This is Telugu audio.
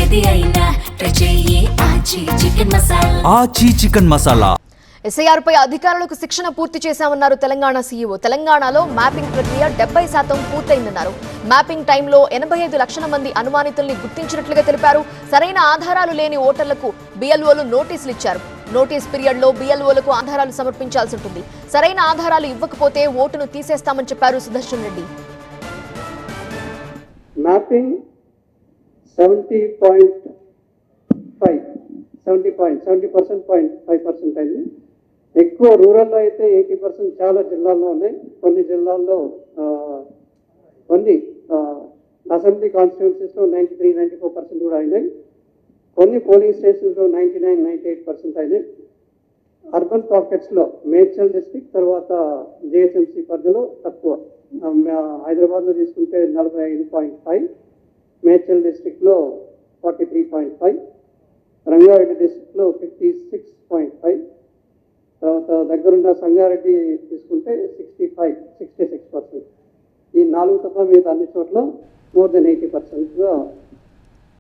ఏది అయినా ట్రై చెయ్యి ఆచి చికెన్ మసాలా. ఆచి చికెన్ మసాలా. ఎస్ఐఆర్ పై అధికారులకు శిక్షణ పూర్తి చేశామన్నారు తెలంగాణ సీఈఓ. తెలంగాణలో మ్యాపింగ్ ప్రక్రియ 70% పూర్తయిందన్నారు. మ్యాపింగ్ టైంలో 85 లక్షల మంది అనుమానితుల్ని గుర్తించినట్లుగా తెలిపారు. సరైన ఆధారాలు లేని ఓటర్లకు బిఎల్ఓలు నోటీసులు ఇచ్చారు. నోటీస్ పీరియడ్ లో బిఎల్ఓలకు ఆధారాలు సమర్పించాల్సి ఉంటుంది. సరైన ఆధారాలు ఇవ్వకపోతే ఓటును తీసేస్తామని చెప్పారు సుదర్శన్ రెడ్డి. మ్యాపింగ్ 70% అయింది. ఎక్కువ రూరల్లో అయితే 80% చాలా జిల్లాల్లో ఉన్నాయి. కొన్ని జిల్లాల్లో కొన్ని అసెంబ్లీ కాన్స్టిట్యున్సీస్లో 93-94% కూడా అయినాయి. కొన్ని పోలింగ్ స్టేషన్స్లో 99-98% అయినాయి. అర్బన్ పాకెట్స్లో మేడ్చల్ డిస్ట్రిక్ట్ తర్వాత జిహెచ్ఎంసీ పరిధిలో తక్కువ. హైదరాబాద్లో తీసుకుంటే 45.5, మేడ్చల్ డిస్ట్రిక్ట్లో 43.5, రంగారెడ్డి డిస్ట్రిక్ట్లో 56.5, తర్వాత దగ్గరున్న సంగారెడ్డి తీసుకుంటే 66%. ఈ 4 తప్ప మీద అన్ని చోట్ల మోర్ దెన్ 80%గా